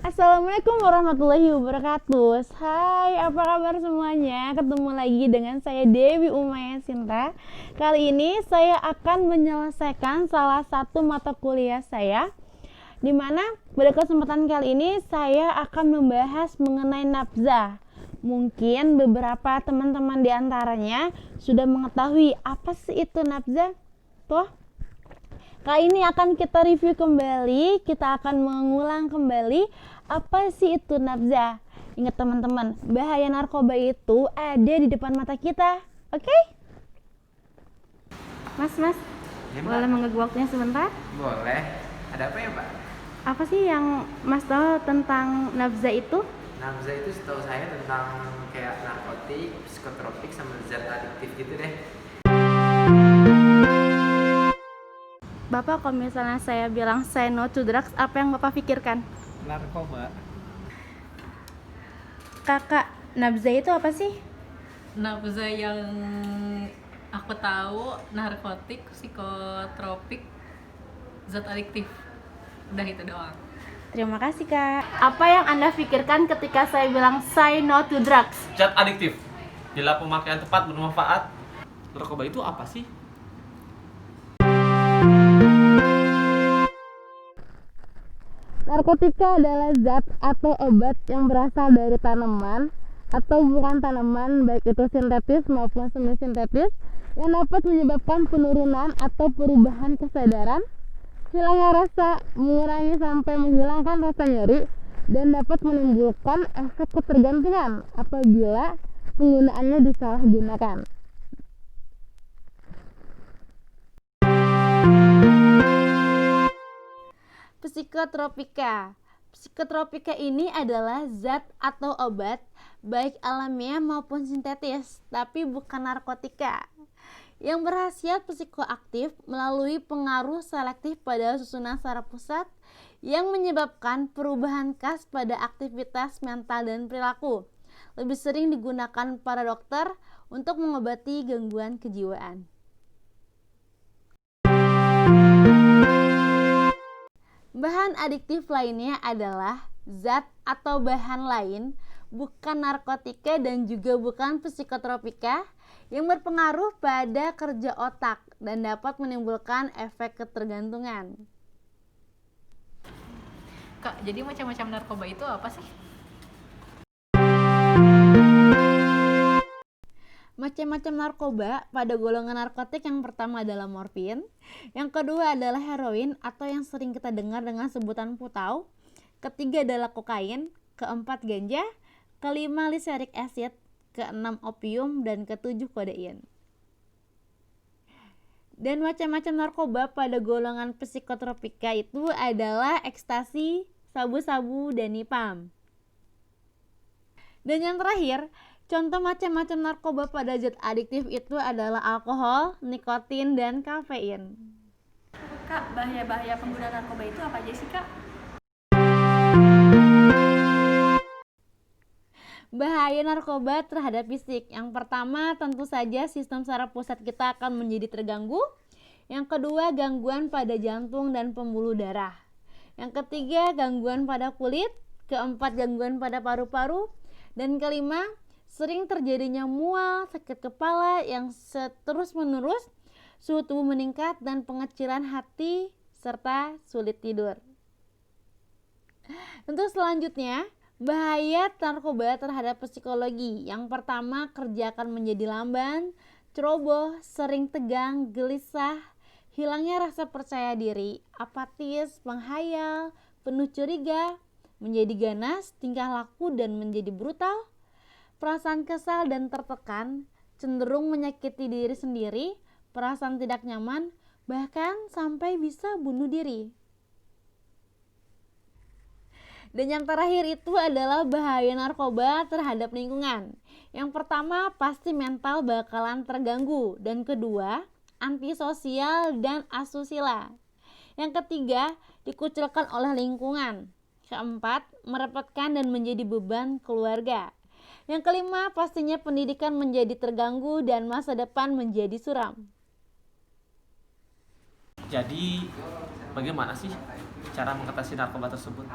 Assalamualaikum warahmatullahi wabarakatuh. Hai, apa kabar semuanya? Ketemu lagi dengan saya Dewi Umaya Sinta. Kali ini saya akan menyelesaikan salah satu mata kuliah saya, di mana pada kesempatan kali ini saya akan membahas mengenai nafzah. Mungkin beberapa teman-teman di antaranya sudah mengetahui apa sih itu nafzah. Toh, kali ini akan kita review kembali, kita akan mengulang kembali apa sih itu nafzah. Ingat teman-teman, bahaya narkoba itu ada di depan mata kita. Oke? Mas, Ya, boleh Mbak. mengganggu waktunya sebentar? Boleh. Ada apa ya, Mbak? Apa sih yang Mas tahu tentang nafzah itu? Nafza itu setahu saya tentang kayak narkotik, psikotropik, sama zat adiktif gitu deh. Bapak, kalau misalnya saya bilang say no to drugs, apa yang Bapak pikirkan? Narkoba. Kakak, nafzah itu apa sih? Nafza yang aku tahu narkotik, psikotropik, zat adiktif. Udah itu doang. Terima kasih, Kak. Apa yang Anda pikirkan ketika saya bilang say no to drugs? Zat adiktif. Bila pemakaian tepat bermanfaat. Narkoba itu apa sih? Narkotika adalah zat atau obat yang berasal dari tanaman atau bukan tanaman, baik itu sintetis maupun semi sintetis, yang dapat menyebabkan penurunan atau perubahan kesadaran, hilangnya rasa, mengurangi sampai menghilangkan rasa nyeri, dan dapat menimbulkan efek ketergantungan apabila penggunaannya disalahgunakan. Psikotropika. Psikotropika ini adalah zat atau obat baik alamiah maupun sintetis, tapi bukan narkotika, yang berkhasiat psikoaktif melalui pengaruh selektif pada susunan saraf pusat yang menyebabkan perubahan khas pada aktivitas mental dan perilaku. Lebih sering digunakan para dokter untuk mengobati gangguan kejiwaan. Bahan adiktif lainnya adalah zat atau bahan lain, bukan narkotika dan juga bukan psikotropika, yang berpengaruh pada kerja otak dan dapat menimbulkan efek ketergantungan. Kak, jadi macam-macam narkoba itu apa sih? Macam-macam narkoba pada golongan narkotik yang pertama adalah morfin, yang kedua adalah heroin atau yang sering kita dengar dengan sebutan putau, ketiga adalah kokain, keempat ganja, kelima lysergic acid, keenam opium, dan ketujuh kodein. Dan macam-macam narkoba pada golongan psikotropika itu adalah ekstasi, sabu-sabu, dan nipam. Dan yang terakhir, contoh macam-macam narkoba pada zat adiktif itu adalah alkohol, nikotin, dan kafein. Kak, bahaya-bahaya pengguna narkoba itu apa aja sih, Kak? Bahaya narkoba terhadap fisik. Yang pertama, tentu saja sistem saraf pusat kita akan menjadi terganggu. Yang kedua, gangguan pada jantung dan pembuluh darah. Yang ketiga, gangguan pada kulit. Keempat, gangguan pada paru-paru. Dan kelima, sering terjadinya mual, sakit kepala yang terus-menerus, suhu tubuh meningkat, dan pengecilan hati, serta sulit tidur. Untuk selanjutnya, bahaya narkoba terhadap psikologi. Yang pertama, kerja akan menjadi lamban, ceroboh, sering tegang, gelisah, hilangnya rasa percaya diri, apatis, menghayal, penuh curiga, menjadi ganas, tingkah laku dan menjadi brutal, perasaan kesal dan tertekan, cenderung menyakiti diri sendiri, perasaan tidak nyaman, bahkan sampai bisa bunuh diri. Dan yang terakhir itu adalah bahaya narkoba terhadap lingkungan. Yang pertama, pasti mental bakalan terganggu, dan kedua, antisosial dan asusila. Yang ketiga, dikucilkan oleh lingkungan. Keempat, merepotkan dan menjadi beban keluarga. Yang kelima, pastinya pendidikan menjadi terganggu dan masa depan menjadi suram. Jadi, bagaimana sih cara mengatasi narkoba tersebut?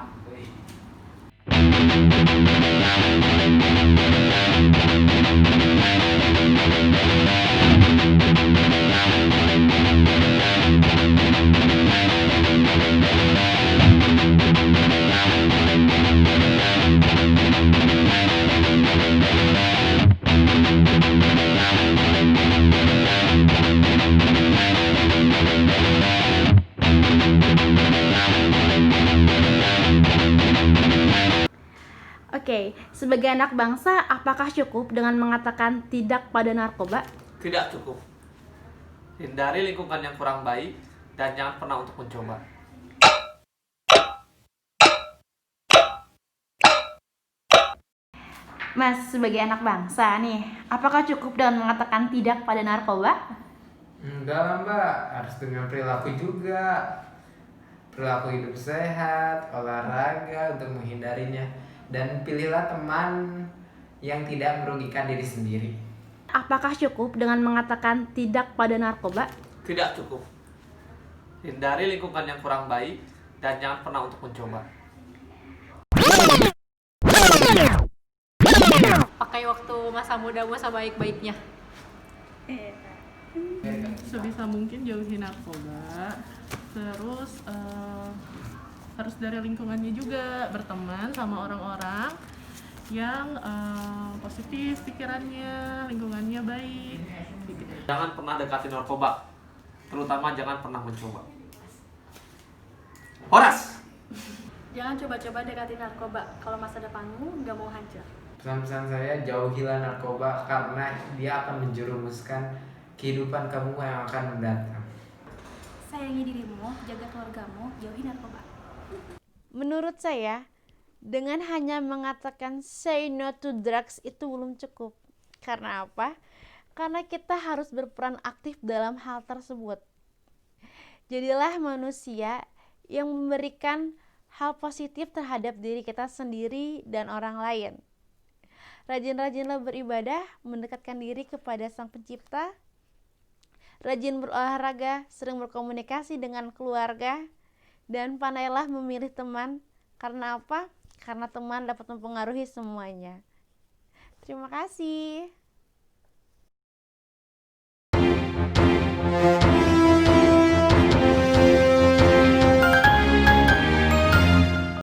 Oke, sebagai anak bangsa, apakah cukup dengan mengatakan tidak pada narkoba? Tidak cukup. Hindari lingkungan yang kurang baik dan jangan pernah untuk mencoba. Mas, sebagai anak bangsa nih, apakah cukup dengan mengatakan tidak pada narkoba? Enggak lah mbak, harus dengan perilaku juga. Perilaku hidup sehat, olahraga untuk menghindarinya. Dan pilihlah teman yang tidak merugikan diri sendiri. Apakah cukup dengan mengatakan tidak pada narkoba? Tidak cukup. Hindari lingkungan yang kurang baik dan jangan pernah untuk mencoba. Pakai waktu masa mudamu sebaik-baiknya. Sebisa mungkin jauhi narkoba, terus harus dari lingkungannya juga, berteman sama orang-orang yang positif pikirannya, lingkungannya baik gitu. Jangan pernah dekati narkoba, terutama jangan pernah mencoba. Horas! Jangan coba-coba dekati narkoba kalau masa depanmu nggak mau hancur. Pesan-pesan saya, jauhilah narkoba karena dia akan menjerumuskan kehidupan kamu yang akan mendatang. Sayangi dirimu, jaga keluargamu, jauhi narkoba. Menurut saya, dengan hanya mengatakan say no to drugs itu belum cukup. Karena apa? Karena kita harus berperan aktif dalam hal tersebut. Jadilah manusia yang memberikan hal positif terhadap diri kita sendiri dan orang lain. Rajin-rajinlah beribadah, mendekatkan diri kepada Sang Pencipta. Rajin berolahraga, sering berkomunikasi dengan keluarga, dan pandailah memilih teman. Karena apa? Karena teman dapat mempengaruhi semuanya. Terima kasih.